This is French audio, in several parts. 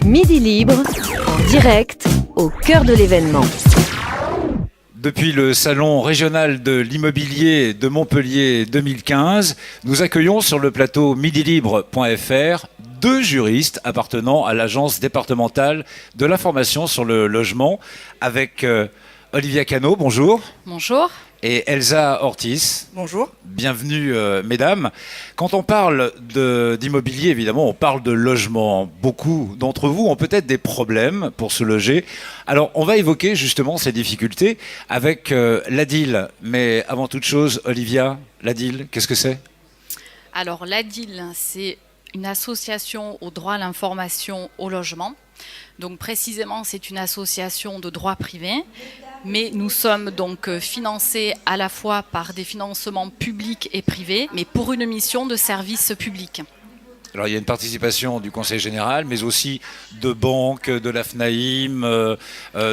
Midi Libre, en direct, au cœur de l'événement. Depuis le Salon régional de l'immobilier de Montpellier 2015, nous accueillons sur le plateau midilibre.fr deux juristes appartenant à l'Agence départementale de l'information sur le logement avec Olivia Cano, bonjour. Bonjour. Et Elsa Ortiz. Bonjour. Bienvenue, mesdames. Quand on parle d'immobilier, évidemment, on parle de logement. Beaucoup d'entre vous ont peut-être des problèmes pour se loger. Alors, on va évoquer justement ces difficultés avec l'ADIL. Mais avant toute chose, Olivia, l'ADIL, qu'est-ce que c'est ? Alors, l'ADIL, c'est une association au droit à l'information au logement. Donc, précisément, c'est une association de droit privé. Mais nous sommes donc financés à la fois par des financements publics et privés, mais pour une mission de service public. Alors il y a une participation du Conseil général, mais aussi de banques, de la FNAIM,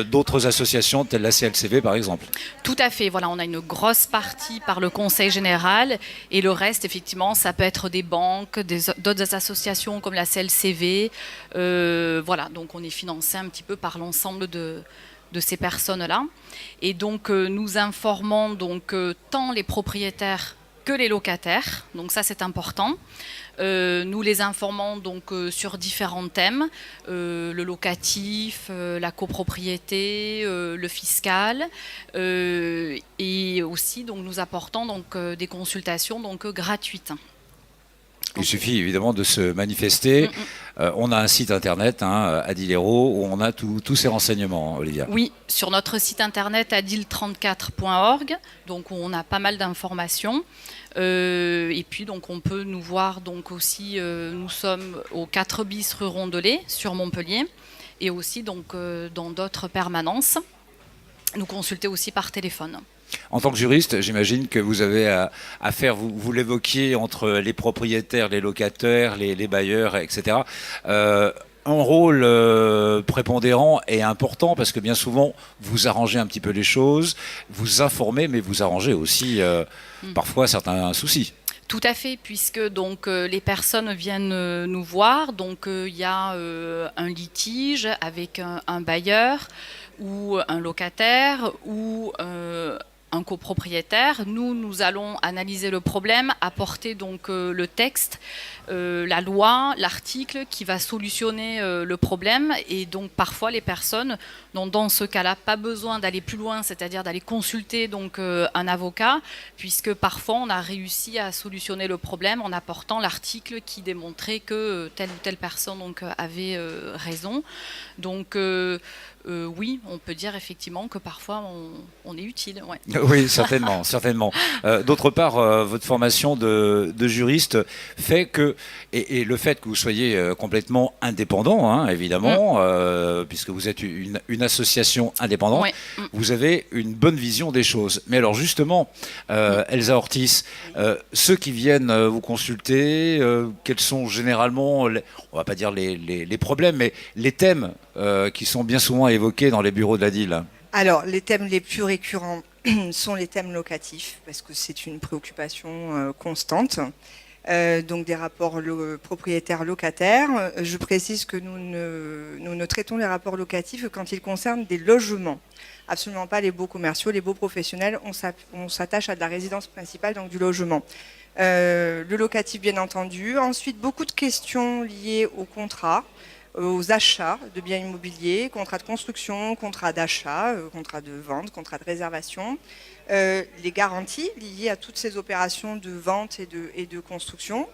d'autres associations telles la CLCV par exemple. Tout à fait, voilà, on a une grosse partie par le Conseil général et le reste effectivement ça peut être des banques, d'autres associations comme la CLCV. Voilà, donc on est financé un petit peu par l'ensemble de ces personnes-là. Et donc, nous informons donc, tant les propriétaires que les locataires. Donc ça, c'est important. Nous les informons donc, sur différents thèmes. Le locatif, la copropriété, le fiscal. Et aussi, donc, nous apportons donc, des consultations donc, gratuites. Il suffit évidemment de se manifester. On a un site internet, Adilero, où on a tous ces renseignements, Olivia. Oui, sur notre site internet adil34.org, donc où on a pas mal d'informations. Et puis donc on peut nous voir donc aussi, nous sommes au 4 bis rue Rondelet sur Montpellier et aussi donc dans d'autres permanences. Nous consulter aussi par téléphone. En tant que juriste, j'imagine que vous avez à faire, vous l'évoquiez, entre les propriétaires, les locataires, les bailleurs, etc. Un rôle prépondérant et important parce que bien souvent, vous arrangez un petit peu les choses, vous informez, mais vous arrangez aussi parfois certains soucis. Tout à fait, puisque donc les personnes viennent nous voir, donc il y a un litige avec un bailleur ou un locataire ou un copropriétaire. Nous allons analyser le problème, apporter donc le texte, la loi, l'article qui va solutionner le problème. Et donc parfois les personnes n'ont dans ce cas-là pas besoin d'aller plus loin, c'est-à-dire d'aller consulter donc un avocat, puisque parfois on a réussi à solutionner le problème en apportant l'article qui démontrait que telle ou telle personne donc avait raison. Donc oui, on peut dire effectivement que parfois on est utile. Ouais. Oui, certainement, certainement. D'autre part, votre formation de juriste fait que, et le fait que vous soyez complètement indépendant, évidemment, puisque vous êtes une association indépendante, vous avez une bonne vision des choses. Mais alors justement, Elsa Ortiz, ceux qui viennent vous consulter, quels sont généralement, on ne va pas dire les problèmes, mais les thèmes qui sont bien souvent évoqués dans les bureaux de l'ADIL? Alors, les thèmes les plus récurrents sont les thèmes locatifs, parce que c'est une préoccupation constante. Donc des rapports propriétaires-locataires. Je précise que nous ne traitons les rapports locatifs que quand ils concernent des logements. Absolument pas les baux commerciaux, les baux professionnels. On s'attache à de la résidence principale, donc du logement. Le locatif, bien entendu. Ensuite, beaucoup de questions liées au contrat, aux achats de biens immobiliers, contrats de construction, contrats d'achat, contrats de vente, contrats de réservation, les garanties liées à toutes ces opérations de vente et de construction.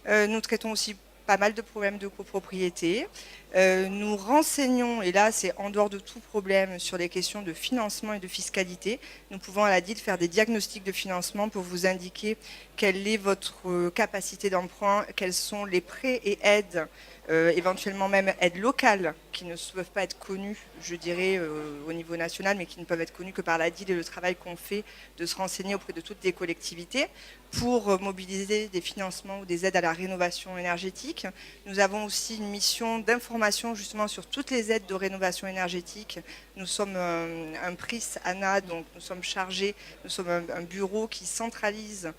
Nous traitons aussi pas mal de problèmes de copropriété. Nous renseignons, et là c'est en dehors de tout problème, sur les questions de financement et de fiscalité. Nous pouvons à l'ADIL faire des diagnostics de financement pour vous indiquer quelle est votre capacité d'emprunt, quels sont les prêts et aides, éventuellement même aides locales qui ne peuvent pas être connues, je dirais, au niveau national, mais qui ne peuvent être connues que par l'ADIL et le travail qu'on fait de se renseigner auprès de toutes les collectivités pour mobiliser des financements ou des aides à la rénovation énergétique. Nous avons aussi une mission d'information justement sur toutes les aides de rénovation énergétique. Nous sommes un PRIS ANA, donc nous sommes chargés, nous sommes un bureau qui centralise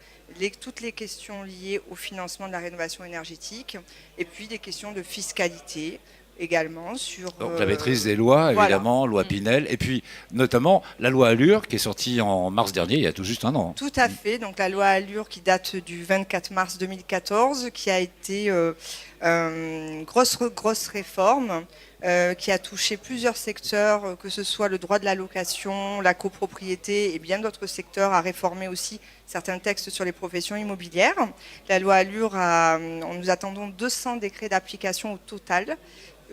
toutes les questions liées au financement de la rénovation énergétique et puis des questions de fiscalité également sur... Donc la maîtrise des lois, voilà. évidemment, loi Pinel, et puis notamment la loi Allure qui est sortie en mars dernier, il y a tout juste un an. Tout à fait, donc la loi Allure qui date du 24 mars 2014, qui a été une grosse réforme, qui a touché plusieurs secteurs, que ce soit le droit de la location, la copropriété et bien d'autres secteurs, a réformé aussi certains textes sur les professions immobilières. La loi Allure, nous attendons 200 décrets d'application au total.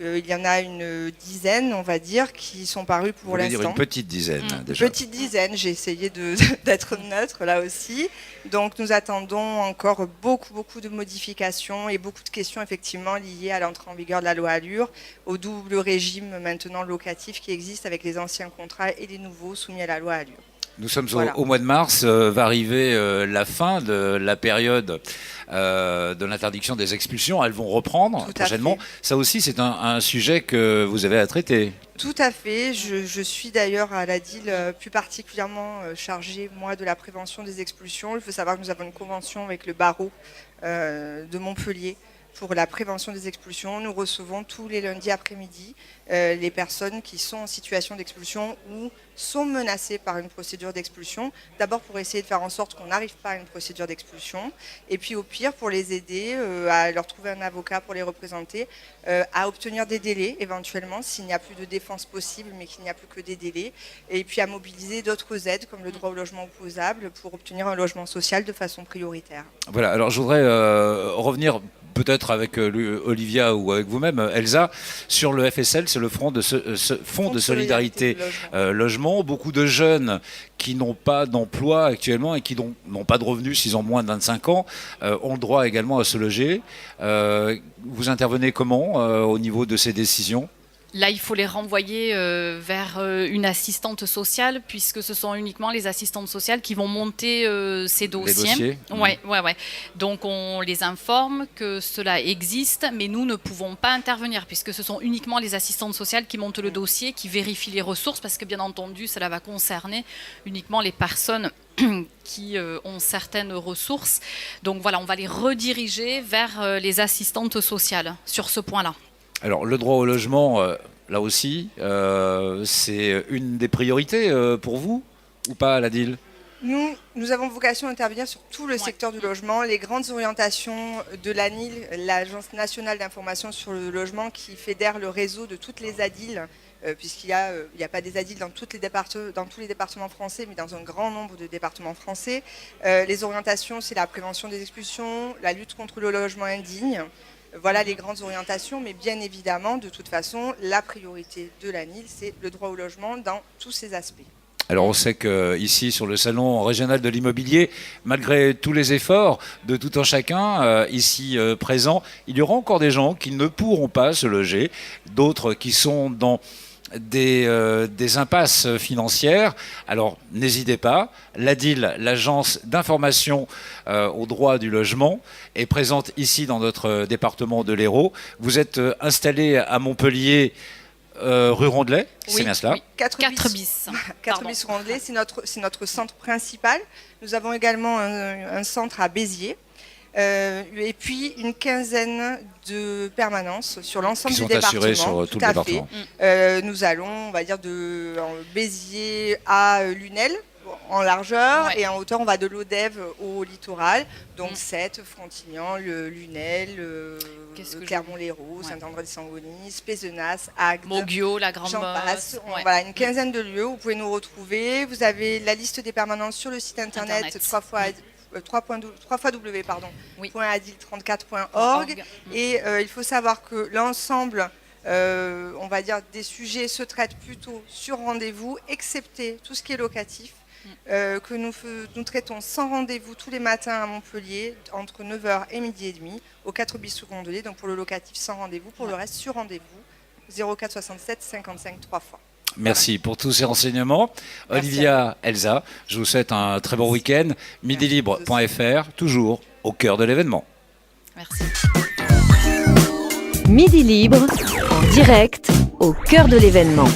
Il y en a une dizaine, on va dire, qui sont parus pour Vous voulez l'instant. dire une petite dizaine déjà. Petite dizaine, j'ai essayé d'être neutre là aussi. Donc nous attendons encore beaucoup de modifications et beaucoup de questions effectivement liées à l'entrée en vigueur de la loi Allure, au double régime maintenant locatif qui existe avec les anciens contrats et les nouveaux soumis à la loi Allure. Nous sommes Voilà. au mois de mars, va arriver la fin de la période de l'interdiction des expulsions. Elles vont reprendre Tout à prochainement. fait. Ça aussi, c'est un sujet que vous avez à traiter. Tout à fait. Je suis d'ailleurs à la DIL plus particulièrement chargée, moi, de la prévention des expulsions. Il faut savoir que nous avons une convention avec le barreau de Montpellier pour la prévention des expulsions. Nous recevons tous les lundis après-midi les personnes qui sont en situation d'expulsion ou sont menacées par une procédure d'expulsion. D'abord pour essayer de faire en sorte qu'on n'arrive pas à une procédure d'expulsion. Et puis au pire pour les aider à leur trouver un avocat pour les représenter, à obtenir des délais éventuellement s'il n'y a plus de défense possible mais qu'il n'y a plus que des délais. Et puis à mobiliser d'autres aides comme le droit au logement opposable pour obtenir un logement social de façon prioritaire. Voilà, alors je voudrais revenir peut-être avec Olivia ou avec vous-même, Elsa, sur le FSL, c'est le Fonds de solidarité logement. Beaucoup de jeunes qui n'ont pas d'emploi actuellement et qui n'ont pas de revenus s'ils ont moins de 25 ans ont le droit également à se loger. Vous intervenez comment au niveau de ces décisions ? Là, il faut les renvoyer vers une assistante sociale, puisque ce sont uniquement les assistantes sociales qui vont monter ces dossiers. Ouais. Donc, on les informe que cela existe, mais nous ne pouvons pas intervenir, puisque ce sont uniquement les assistantes sociales qui montent le dossier, qui vérifient les ressources, parce que bien entendu, cela va concerner uniquement les personnes qui ont certaines ressources. Donc voilà, on va les rediriger vers les assistantes sociales sur ce point-là. Alors, le droit au logement, là aussi, c'est une des priorités pour vous ou pas à la DIL ? Nous avons vocation à intervenir sur tout le secteur du logement. Les grandes orientations de l'ANIL, l'Agence nationale d'information sur le logement, qui fédère le réseau de toutes les ADIL, puisqu'il n'y a pas des ADIL dans tous les départements français, mais dans un grand nombre de départements français. Les orientations, c'est la prévention des expulsions, la lutte contre le logement indigne. Voilà les grandes orientations, mais bien évidemment, de toute façon, la priorité de l'ANIL, c'est le droit au logement dans tous ses aspects. Alors on sait qu'ici, sur le salon régional de l'immobilier, malgré tous les efforts de tout un chacun ici présent, il y aura encore des gens qui ne pourront pas se loger, d'autres qui sont dans des impasses financières. Alors n'hésitez pas, l'ADIL, l'agence d'information au droit du logement, est présente ici dans notre département de l'Hérault. Vous êtes installé à Montpellier, rue Rondelet, c'est bien cela ? Oui. 4 bis. 4 bis Rondelet, c'est notre centre principal. Nous avons également un centre à Béziers. Et puis une quinzaine de permanences sur l'ensemble du département. Qui sont assurées sur tout le département. Nous allons, on va dire, de Béziers à Lunel en largeur, et en hauteur, on va de l'Odève au littoral. Donc Sète, Frontignan, Lunel, Clermont-Lérault, Saint-André-de-Sangonis, Pézenas, Agde, Moguio, la Grande j'en passe. Voilà, une quinzaine de lieux où vous pouvez nous retrouver. Vous avez la liste des permanences sur le site internet. www.adil34.org. Et il faut savoir que l'ensemble, on va dire, des sujets se traitent plutôt sur rendez-vous, excepté tout ce qui est locatif, que nous traitons sans rendez-vous tous les matins à Montpellier, entre 9h et midi et demi, au 4 bis Rondelet. Donc pour le locatif sans rendez-vous, pour le reste sur rendez-vous, 04 67 55 3 fois. Merci pour tous ces renseignements. Merci Olivia, Elsa, je vous souhaite un très bon week-end. Midilibre.fr, toujours au cœur de l'événement. Merci. Midi Libre, en direct, au cœur de l'événement.